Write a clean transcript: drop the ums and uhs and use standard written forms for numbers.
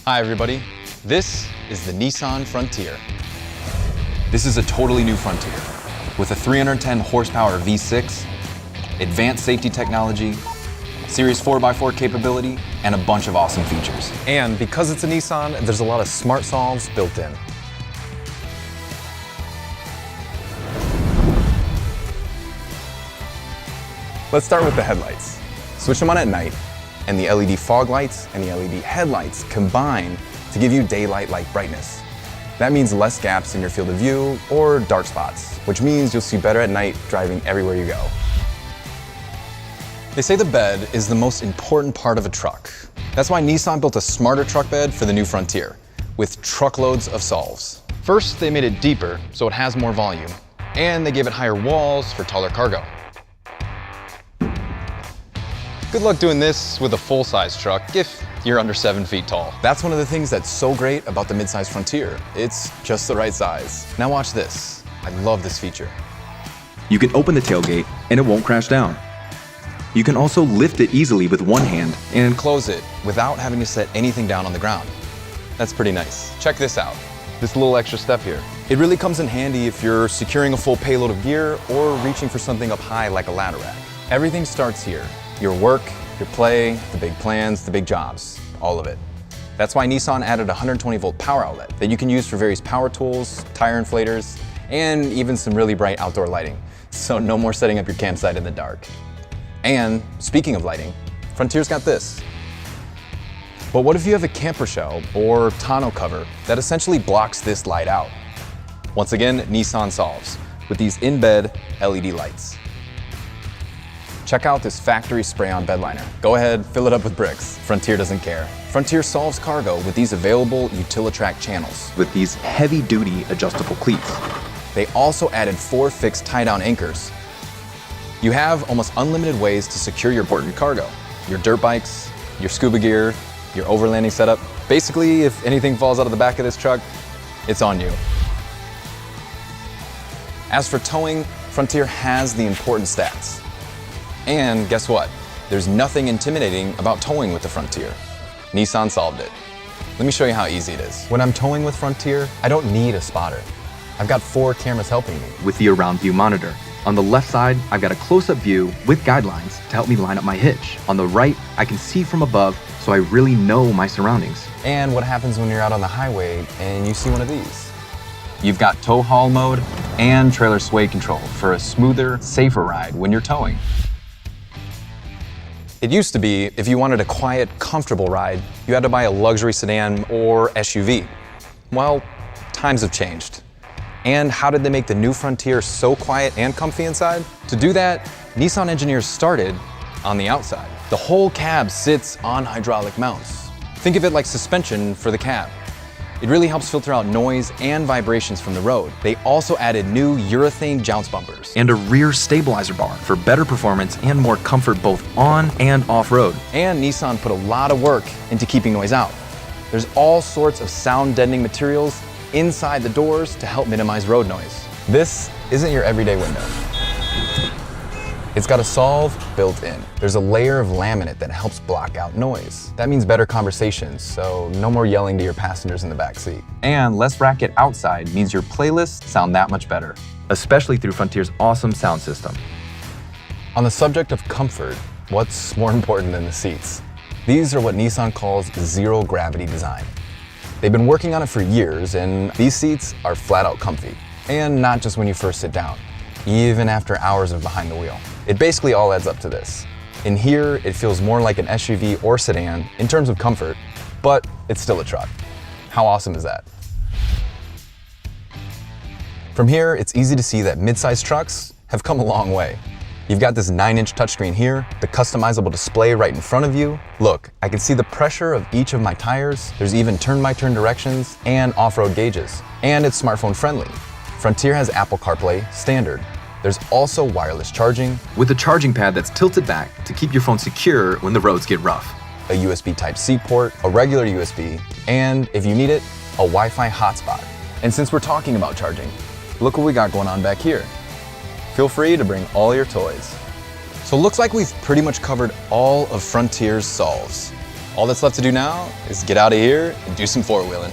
Hi everybody, this is the Nissan Frontier. This is a totally new Frontier with a 310 horsepower V6, advanced safety technology, Series 4x4 capability, and a bunch of awesome features. And because it's a Nissan, there's a lot of smart solves built in. Let's start with the headlights. Switch them on at night, and the LED fog lights and the LED headlights combine to give you daylight-like brightness. That means less gaps in your field of view or dark spots, which means you'll see better at night driving everywhere you go. They say the bed is the most important part of a truck. That's why Nissan built a smarter truck bed for the new Frontier, with truckloads of solves. First, they made it deeper so it has more volume, and they gave it higher walls for taller cargo. Good luck doing this with a full-size truck if you're under 7 feet tall. That's one of the things that's so great about the midsize Frontier. It's just the right size. Now watch this. I love this feature. You can open the tailgate and it won't crash down. You can also lift it easily with one hand And close it without having to set anything down on the ground. That's pretty nice. Check this out. This little extra step here. It really comes in handy if you're securing a full payload of gear or reaching for something up high like a ladder rack. Everything starts here. Your work, your play, the big plans, the big jobs, all of it. That's why Nissan added a 120-volt power outlet that you can use for various power tools, tire inflators, and even some really bright outdoor lighting. So no more setting up your campsite in the dark. And speaking of lighting, Frontier's got this. But what if you have a camper shell or tonneau cover that essentially blocks this light out? Once again, Nissan solves with these in-bed LED lights. Check out this factory spray-on bed liner. Go ahead, fill it up with bricks. Frontier doesn't care. Frontier solves cargo with these available Utilitrack channels. with these heavy-duty adjustable cleats. They also added 4 fixed tie-down anchors. You have almost unlimited ways to secure your important cargo. Your dirt bikes, your scuba gear, your overlanding setup. Basically, if anything falls out of the back of this truck, it's on you. As for towing, Frontier has the important stats. And guess what? There's nothing intimidating about towing with the Frontier. Nissan solved it. Let me show you how easy it is. When I'm towing with Frontier, I don't need a spotter. I've got 4 cameras helping me. With the around view monitor. On the left side, I've got a close-up view with guidelines to help me line up my hitch. On the right, I can see from above, so I really know my surroundings. And what happens when you're out on the highway and you see one of these? You've got tow haul mode and trailer sway control for a smoother, safer ride when you're towing. It used to be, if you wanted a quiet, comfortable ride, you had to buy a luxury sedan or SUV. Well, times have changed. And how did they make the new Frontier so quiet and comfy inside? To do that, Nissan engineers started on the outside. The whole cab sits on hydraulic mounts. Think of it like suspension for the cab. It really helps filter out noise and vibrations from the road. They also added new urethane jounce bumpers. And a rear stabilizer bar for better performance and more comfort both on and off-road. And Nissan put a lot of work into keeping noise out. There's all sorts of sound deadening materials inside the doors to help minimize road noise. This isn't your everyday window. It's got a solve built in. There's a layer of laminate that helps block out noise. That means better conversations, so no more yelling to your passengers in the back seat. And less racket outside means your playlists sound that much better. Especially through Frontier's awesome sound system. On the subject of comfort, what's more important than the seats? These are what Nissan calls zero gravity design. They've been working on it for years, and these seats are flat out comfy. And not just when you first sit down, even after hours of behind the wheel. It basically all adds up to this. In here, it feels more like an SUV or sedan in terms of comfort, but it's still a truck. How awesome is that? From here, it's easy to see that mid-sized trucks have come a long way. You've got this 9-inch touchscreen here, the customizable display right in front of you. Look, I can see the pressure of each of my tires. There's even turn-by-turn directions and off-road gauges. And it's smartphone friendly. Frontier has Apple CarPlay standard. There's also wireless charging, with a charging pad that's tilted back to keep your phone secure when the roads get rough. a USB Type-C port, a regular USB, and if you need it, a Wi-Fi hotspot. And since we're talking about charging, look what we got going on back here. Feel free to bring all your toys. So it looks like we've pretty much covered all of Frontier's solves. All that's left to do now is get out of here and do some four-wheeling.